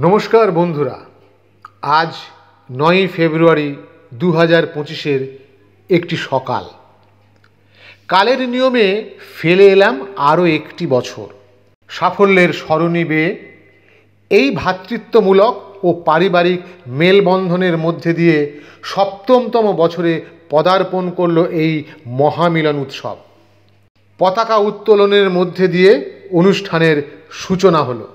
নমস্কার বন্ধুরা, আজ 9ই ফেব্রুয়ারি 2025-এর একটি সকাল। কালের নিয়মে ফেলে এলাম আরও একটি বছর। সাফল্যের সরণি বেয়ে এই ভ্রাতৃত্বমূলক ও পারিবারিক মেলবন্ধনের মধ্যে দিয়ে 7তম বছরে পদার্পণ করল এই মহামিলন উৎসব। পতাকা উত্তোলনের মধ্যে দিয়ে অনুষ্ঠানের সূচনা হলো।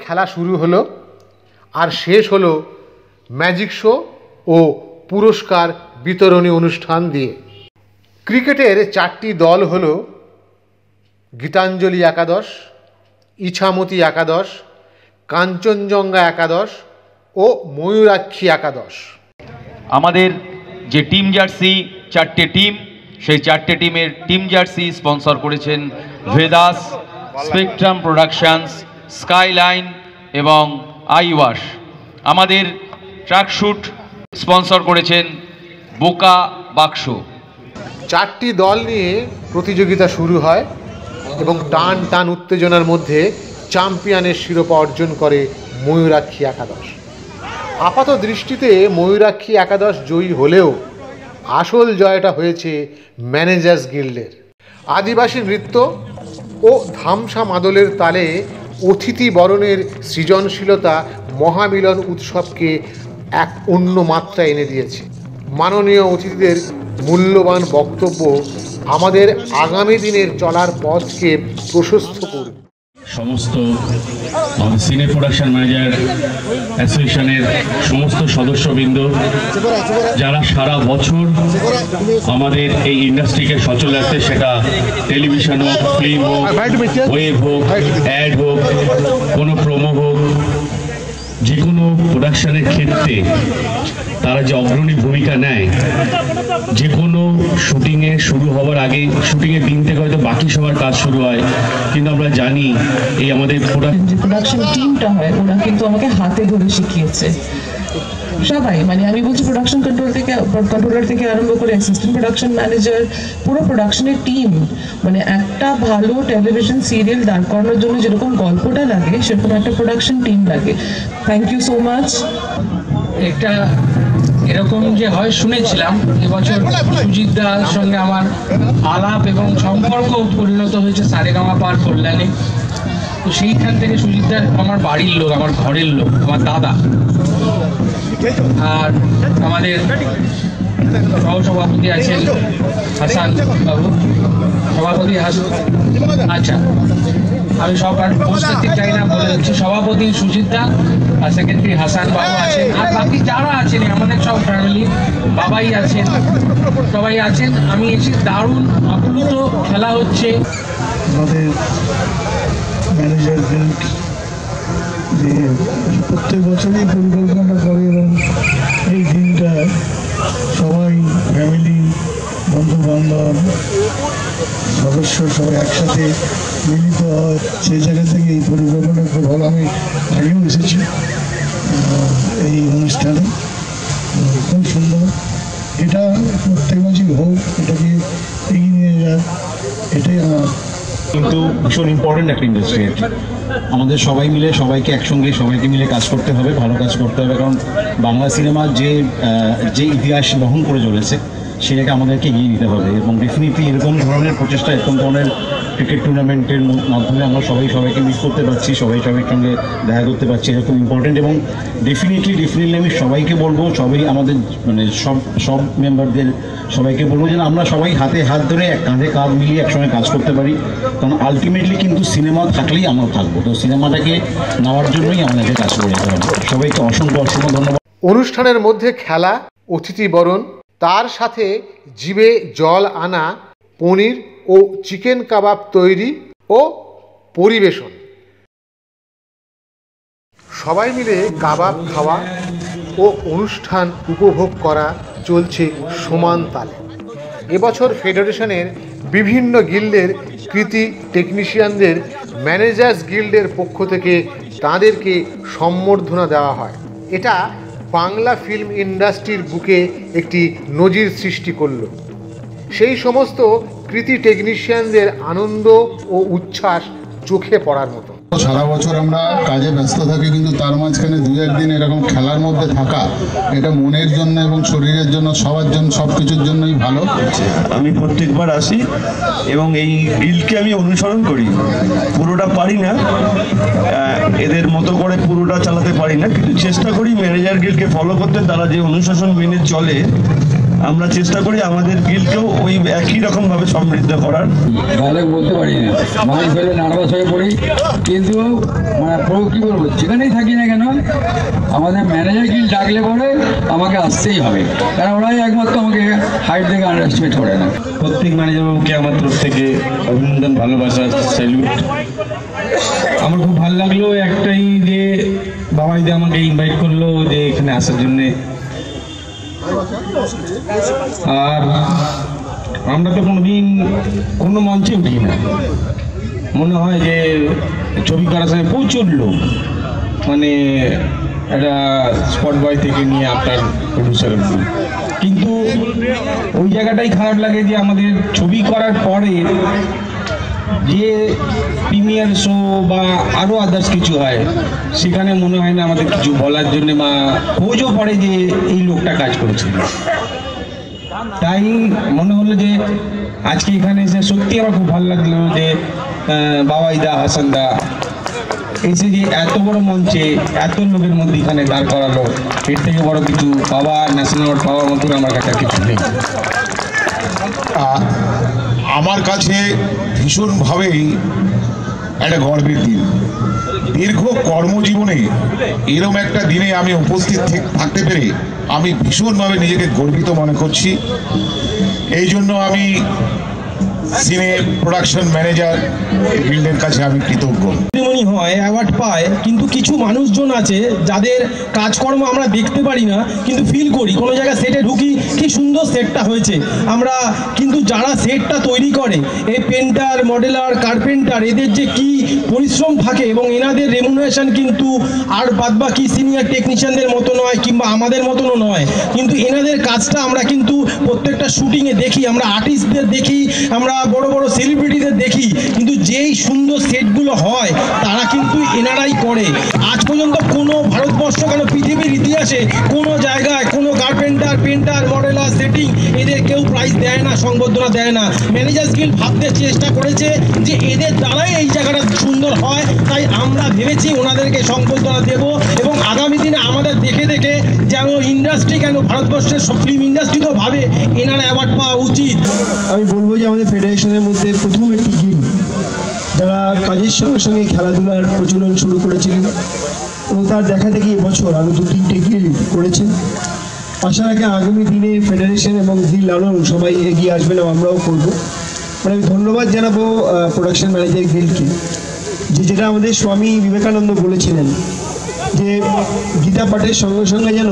খেলা শুরু হলো আর শেষ হলো ম্যাজিক শো ও পুরস্কার বিতরণী অনুষ্ঠান দিয়ে। ক্রিকেটের 4টি দল হলো গীতাঞ্জলি একাদশ, ইছামতি একাদশ, কাঞ্চনজঙ্ঘা একাদশ ও ময়ূরাক্ষী একাদশ। আমাদের যে টিম জার্সি 4টে টিম, সেই 4টে টিমের টিম জার্সি স্পন্সর করেছেন ভেদাস, স্পেকট্রাম প্রোডাকশনস, স্কাইলাইন এবং আইওয়াশ। আমাদের ট্র্যাকশুট স্পন্সর করেছেন বোকা বাক্স। 4টি দল নিয়ে প্রতিযোগিতা শুরু হয় এবং টান টান উত্তেজনার মধ্যে চ্যাম্পিয়নের শিরোপা অর্জন করে ময়ূরাক্ষী একাদশ। আপাত দৃষ্টিতে ময়ূরাক্ষী একাদশ জয়ী হলেও আসল জয়টা হয়েছে ম্যানেজার্স গিল্ডের। আদিবাসী নৃত্য ও ধামসা মাদলের তালে অতিথি বরণের সৃজনশীলতা মহামিলন উৎসবকে এক অন্য মাত্রা এনে দিয়েছে। মাননীয় অতিথিদের মূল্যবান বক্তব্য আমাদের আগামী দিনের চলার পথকে প্রশস্ত করবে। সমস্ত সিনে প্রোডাকশন ম্যানেজার অ্যাসোসিয়েশনের সমস্ত সদস্যবৃন্দ, যারা সারা বছর আমাদের এই ইন্ডাস্ট্রিকে সচল রাখতে, সেটা টেলিভিশন হোক, ফিল্ম হোক, ওয়েব হোক, অ্যাড হোক, কোনো প্রোমো হোক, যে কোনো প্রোডাকশনের ক্ষেত্রে তারা যে অগ্রণী ভূমিকা নেয়। যে কোনো শুটিংয়ে শুরু হওয়ার আগে, শুটিংয়ের দিন থেকে হয়তো বাকি সবার কাজ শুরু হয়, কিন্তু আমরা জানি এই আমাদের প্রোডাকশন টিমটা হয়, ওরা কিন্তু আমাকে হাতে ধরে শিখিয়েছে সবাই। মানে আমি বলছি প্রোডাকশন কন্ট্রোলার থেকে আরম্ভ করে অ্যাসিস্ট্যান্ট প্রোডাকশন ম্যানেজার, পুরো প্রোডাকশনের টিম। মানে একটা ভালো টেলিভিশন সিরিয়াল দাঁড় করানোর জন্য যেরকম গল্পটা লাগে, সেরকম একটা প্রোডাকশন টিম লাগে। Thank you so much. একটা এরকম যে হয় শুনেছিলাম, এবছর সুজিত দার সঙ্গে আমার আলাপ এবং সম্পর্ক পরিণত হয়েছে সারেগামা পার কল্যাণে। তো সেইখান থেকে সুজিত দার আমার বাড়ির লোক, আমার ঘরের লোক, আমার দাদা। আর আমাদের সহসভাপতি আছেন হাসান বাবু, সভাপতি হাসান। আচ্ছা, আমি সবার উপস্থিত চাই না, বলে দিচ্ছি সভাপতি সুজিত দা আর সেক্রেটারি হাসান বাবু আছেন, আর বাকি যারা আছেন আমাদের সব ফ্যামিলি, বাবাই আছেন, সবাই আছেন। আমি এসে দারুণ আপ্লুত খেলা হচ্ছে। আমাদের ম্যানেজার গিল্ড যে প্রত্যেক বছরই পরিকল্পনা করে এবং এই দিনটা সবাই ফ্যামিলি, বন্ধু বান্ধব, সদস্য সবাই একসাথে মিলিত হয়, সেই জায়গা থেকে এই পরিকল্পনা খুব ভালো। আমি আগেও এসেছি এই অনুষ্ঠানে, খুব সুন্দর। এটা প্রত্যেক বছরই হোক, এটাকে এগিয়ে নিয়ে যাক, এটাই আমার। কিন্তু ভীষণ ইম্পর্টেন্ট একটা ইন্ডাস্ট্রি। আমাদের সবাই মিলে, সবাইকে একসঙ্গে সবাইকে মিলে কাজ করতে হবে, ভালো কাজ করতে হবে। কারণ বাংলা সিনেমা যে ইতিহাস বহন করে চলেছে, সেটাকে আমাদেরকে এগিয়ে নিতে হবে। এবং ডেফিনেটলি এরকম ধরনের প্রচেষ্টা, এরকম ধরনের ক্রিকেট টুর্নামেন্টের মাধ্যমে আমরা সবাইকে মিস করতে পারছি, সবাইয়ের সঙ্গে দেখা করতে পারছি, এরকম ইম্পর্টেন্ট। এবং ডেফিনেটলি আমি সবাইকে বলবো, সবাই আমাদের মানে সব মেম্বারদের সবাইকে বলবো যেন আমরা সবাই হাতে হাত ধরে কাঁধে কাঁধ মিলিয়ে একসঙ্গে কাজ করতে পারি। কারণ আলটিমেটলি কিন্তু সিনেমা থাকলেই আমরা থাকবো, তো সিনেমাটাকে নেওয়ার জন্যই আমাদেরকে কাজ করে যেতে হবে। সবাইকে অসংখ্য ধন্যবাদ। অনুষ্ঠানের মধ্যে খেলা, অতিথি বরণ, তার সাথে জিভে জল আনা পনির ও চিকেন কাবাব তৈরি ও পরিবেশন। সবাই মিলে কাবাব খাওয়া ও অনুষ্ঠান উপভোগ করা চলছে সমান তালে। এবছর ফেডারেশনের বিভিন্ন গিল্ডের কৃতি টেকনিশিয়ানদের ম্যানেজার্স গিল্ডের পক্ষ থেকে তাদেরকে সম্বর্ধনা দেওয়া হয়। এটা বাংলা ফিল্ম ইন্ডাস্ট্রির বুকে একটি নজির সৃষ্টি করল। সেই সমস্ত কৃতি টেকনিশিয়ানদের আনন্দ ও উচ্ছ্বাস চোখে পড়ার মতো। সারা বছর আমরা কাজে ব্যস্ত থাকি, কিন্তু তার মাঝখানে দু একদিন এরকম খেলার মধ্যে থাকা, এটা মনের জন্য এবং শরীরের জন্য, সবার জন্য, সব কিছুর জন্যই ভালো। আমি প্রত্যেকবার আসি এবং এই গিল্ডকে আমি অনুসরণ করি। পুরোটা পারি না, এদের মতো করে পুরোটা চালাতে পারি না, কিন্তু চেষ্টা করি ম্যানেজার গিল্ডকে ফলো করতে। তারা যে অনুশাসন মেনে চলে, আমরা চেষ্টা করি আমাদের গিল্ডকেও ওই একই রকমভাবে সমৃদ্ধ করার। ভালো বলতে পারি না, মাঝে ফেলে নার্ভাস হয়ে পড়ি, কিন্তু মানে কী বলবো, যেখানেই থাকি না কেন আমাদের ম্যানেজার গিল্ড ডাকলে পরে আমাকে আসতেই হবে, কারণ ওরাই একমাত্র আমাকে হাইট থেকে আন্ডারস্টিমেট করে না। প্রত্যেক ম্যানেজারবাবুকে আমার তরফ থেকে অভিনন্দন, ভালোবাসা, স্যালুট। আমার খুব ভালো লাগলো একটাই যে বাবাইদা আমাকে ইনভাইট করলো যে এখানে আসার জন্যে। আর আমরা তো কোনোদিন কোনো মঞ্চে উঠি না, মনে হয় যে ছবি করার সময় প্রচুর লোক, মানে একটা স্পট বয় থেকে নিয়ে আপনার প্রডিউসার, কিন্তু ওই জায়গাটাই খারাপ লাগে যে আমাদের ছবি করার পরে যে প্রিমিয়ার শো বা আরও আদার্স কিছু হয়, সেখানে মনে হয় না আমাদের কিছু বলার জন্য বা খোঁজও পড়ে যে এই লোকটা কাজ করেছিল। তাই মনে হলো যে আজকে এখানে এসে সত্যি আমার খুব ভালো লাগলো যে বাবাইদা, হাসানদা এসে যে এত বড় মঞ্চে এত লোকের মধ্যে এখানে দাঁড় করালো, এর থেকে বড় কিছু পাওয়া, ন্যাশনাল অ্যাওয়ার্ড পাওয়ার মতন আমার কাছে কিছু নেই। আমার কাছে ভীষণভাবেই একটা গর্বের দিন। দীর্ঘ কর্মজীবনে এরকম একটা দিনে আমি উপস্থিত থাকতে পেরে আমি ভীষণভাবে নিজেকে গর্বিত মনে করছি। এই জন্য আমি সিনে প্রোডাকশন ম্যানেজার গিল্ডের কাছে আমি কৃতজ্ঞ। মনে হয় অ্যাওয়ার্ড পায়, কিন্তু কিছু মানুষজন আছে যাদের কাজকর্ম আমরা দেখতে পারি না, কিন্তু ফিল করি। কোনো জায়গায় সেটে ঢুকি, কি সুন্দর সেটটা হয়েছে আমরা, কিন্তু যারা সেটটা তৈরি করে, এই পেন্টার, মডেলার, কার্পেন্টার, এদের যে কি পরিশ্রম থাকে এবং এনাদের রেমুনারেশন কিন্তু আর বাদবাকি সিনিয়র টেকনিশিয়ানদের মতো নয়, কিংবা আমাদের মতনও নয়। কিন্তু এনাদের কাজটা আমরা কিন্তু প্রত্যেকটা শুটিংয়ে দেখি, আমরা আর্টিস্টদের দেখি, আমরা বড় বড় সেলিব্রিটিদের দেখি, কিন্তু যেই সুন্দর সেটগুলো হয় তারা কিন্তু এনারাই করে। আজ পর্যন্ত কোনো ভারতবর্ষ, কেন পৃথিবীর ইতিহাসে কোনো জায়গায় কোনো কার্পেন্টার, পেন্টার, মডেলার, সেটিং এদের কেউ প্রাইজ দেয় না, সংবর্ধনা দেয় না। ম্যানেজার্স গিল্ড ভাবতে চেষ্টা করেছে যে এদের দ্বারাই এই জায়গাটা সুন্দর হয়, তাই আমরা ভেবেছি ওনাদেরকে সংবর্ধনা দেব। এবং আগামী দিনে আমাদের দেখে দেখে যেন ইন্ডাস্ট্রি, কেন ভারতবর্ষের সব ফিল্ম ইন্ডাস্ট্রিতেও ভাবে এনারা অ্যাওয়ার্ড পাওয়া উচিত। আমি বলবো যে আমাদের ফেডারেশনের মধ্যে প্রথম একটি গিল্ড যারা কাজের সঙ্গে সঙ্গে খেলাধুলার প্রচলন শুরু করেছিলেন, এবং তার দেখা দেখি এবছর আরও 2-3টে গিল্ড করেছেন। আশা রাখি আগামী দিনে ফেডারেশন এবং গিল্ড আরও সবাই এগিয়ে আসবেন এবং আমরাও করবো। মানে আমি ধন্যবাদ জানাবো প্রোডাকশন ম্যানেজার গিল্ডকে, যেটা আমাদের স্বামী বিবেকানন্দ বলেছিলেন যে গীতা পাঠের সঙ্গে সঙ্গে যেন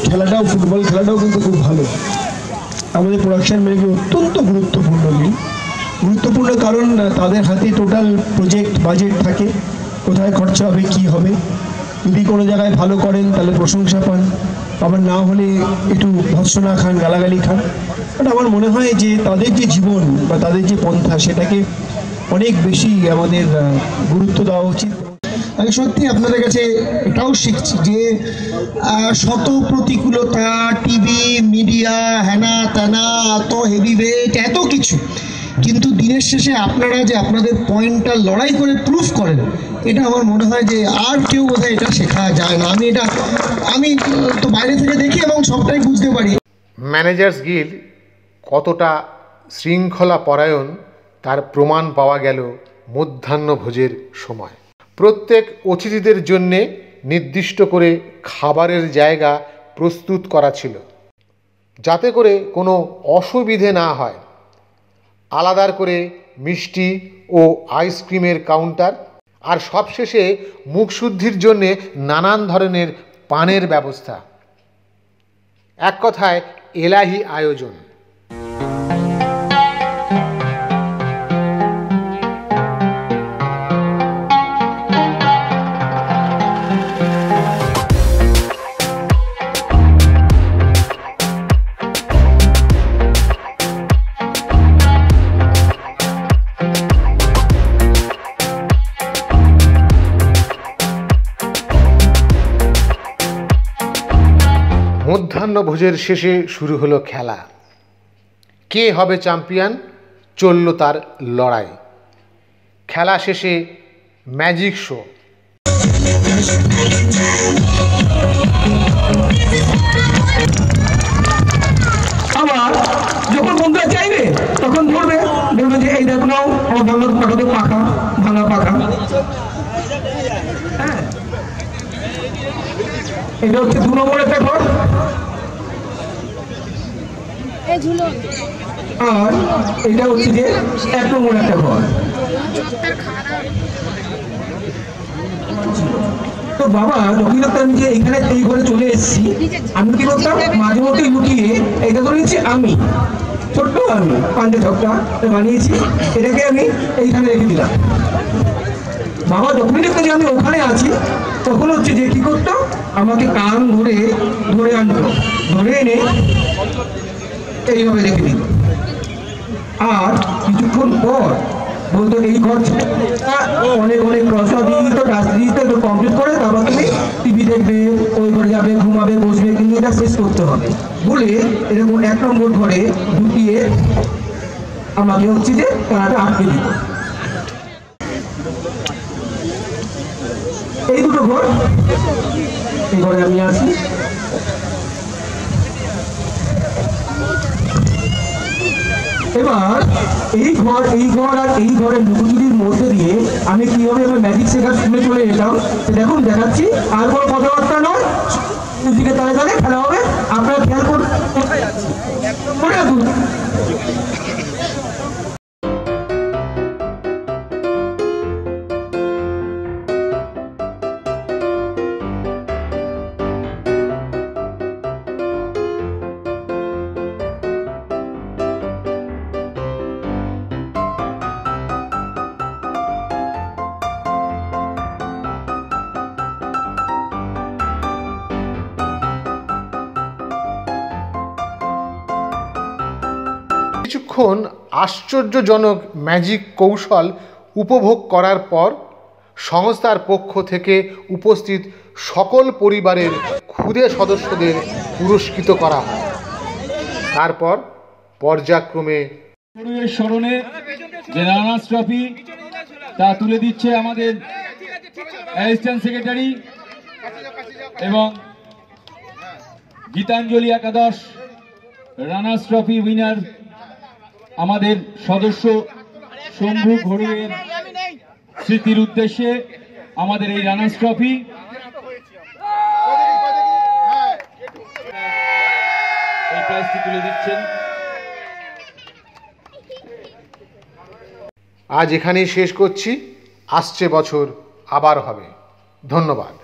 খেলাটাও, ফুটবল খেলাটাও কিন্তু খুব ভালো। আমাদের প্রোডাকশন ম্যানেজার অত্যন্ত গুরুত্বপূর্ণ, কারণ তাদের হাতে টোটাল প্রজেক্ট বাজেট থাকে, কোথায় খরচা হবে, কি হবে। যদি কোনো জায়গায় ভালো করেন তাহলে প্রশংসা পান, আবার না হলে একটু ভৎসনা খান, গালাগালি খান। বাট আমার মনে হয় যে তাদের যে জীবন বা তাদের যে পন্থা, সেটাকে অনেক বেশি আমাদের গুরুত্ব দেওয়া উচিত। আমি সত্যি আপনাদের কাছে এটাও শিখছি যে শত প্রতিকূলতা, টিভি, মিডিয়া, হ্যানা ত্যানা, এত হেভি ওয়েট, এত কিছু, কিন্তু দিনের শেষে আপনারা যে আপনাদের পয়েন্টটা লড়াই করে প্রুফ করেন, এটা আমার মনে হয় যে আর কেউ বোধহয় এটা শেখা যায় না। আমি তো বাইরে থেকে দেখি এবং সবটাই বুঝতে পারি। ম্যানেজার্স গিল্ড কতটা শৃঙ্খলা পরায়ণ তার প্রমাণ পাওয়া গেল মধ্যাহ্নভোজের সময়। প্রত্যেক অতিথিদের জন্যে নির্দিষ্ট করে খাবারের জায়গা প্রস্তুত করা ছিল, যাতে করে কোনো অসুবিধে না হয়। আলাদা করে মিষ্টি ও আইসক্রিমের কাউন্টার, আর সবশেষে মুখশুদ্ধির জন্যে নানান ধরনের পানের ব্যবস্থা। এক কথায় এলাহি আয়োজন। মধ্যাহ্নভোজের শেষে শুরু হলো খেলা। কে হবে চ্যাম্পিয়ন, চলল তার লড়াই। খেলা শেষে ম্যাজিক শো। আবার যখন বন্ধুরা চাইবে তখন ধরবে, বলবে যে এই দেখো নাও আমার ভাঙা পাখাতে ভাঙা পাখা। হ্যাঁ, এটা হচ্ছে 2 নম্বর একটা ঘর। আর এটা হচ্ছে যে 1 নম্বর একটা ঘর। তো বাবা যখন দেখতাম যে এখানে এই ঘরে চলে এসেছি, আমি কি করতাম, মাঝে মধ্যে লুকিয়ে এটা করে নিচ্ছি আমি, ছোট্ট আমি পাঞ্জা ঝপটা বানিয়েছি, এটাকে আমি এইখানে রেখে দিলাম। বাবা যখনই দেখতাম যে আমি ওখানে আছি, তখন হচ্ছে যে কি করতাম, আমাকে কান ধরে আনতো, ধরে এনে এইভাবে রেখে দিত। আর কিছুক্ষণ পর বলতো এই ঘর অনেক প্রশ্ন দিয়ে দিত, কাজ দিয়ে দিত, একটু কমপ্লিট করে তারপর তুমি টিভি দেখবে, ওই ঘরে যাবে, ঘুমাবে, বসবে, কিন্তু এটা শেষ করতে হবে বলে এরকম 1 নম্বর ঘরে ঢুকিয়ে আমাকে হচ্ছে যে তারা আটকে দিত। এই দুটো ঘর, এই ঘরে আমি আছি। এবার এই ঘর আর এই ঘরের লুকোচুরির মধ্যে দিয়ে আমি কিভাবে আমার ম্যাজিক শেখার স্কুলে চলে যেতাম, দেখুন দেখাচ্ছি। আর কোনো কথাবার্তা নয়, দিকে তালে তালে খেলা হবে, আপনারা খেয়াল করে রাখুন। কিছুক্ষণ আশ্চর্যজনক ম্যাজিক কৌশল উপভোগ করার পর সংস্থার পক্ষ থেকে উপস্থিত সকল পরিবারের ক্ষুদে সদস্যদের পুরস্কৃত করা হয়। তারপর পর্যায়ক্রমে স্মরণে যে রানার্স ট্রফি তা তুলে দিচ্ছে আমাদের অ্যাসিস্ট্যান্ট সেক্রেটারি এবং গীতাঞ্জলি একাদশ রানার্স ট্রফি উইনার আমাদের সদস্য শম্ভু ঘড়ুয়ের স্মৃতির উদ্দেশ্যে আমাদের এই রানার্স ট্রফি এই প্রাইজটি তুলে দিচ্ছেন। আজ এখানেই শেষ করছি। আসছে বছর আবার হবে। ধন্যবাদ।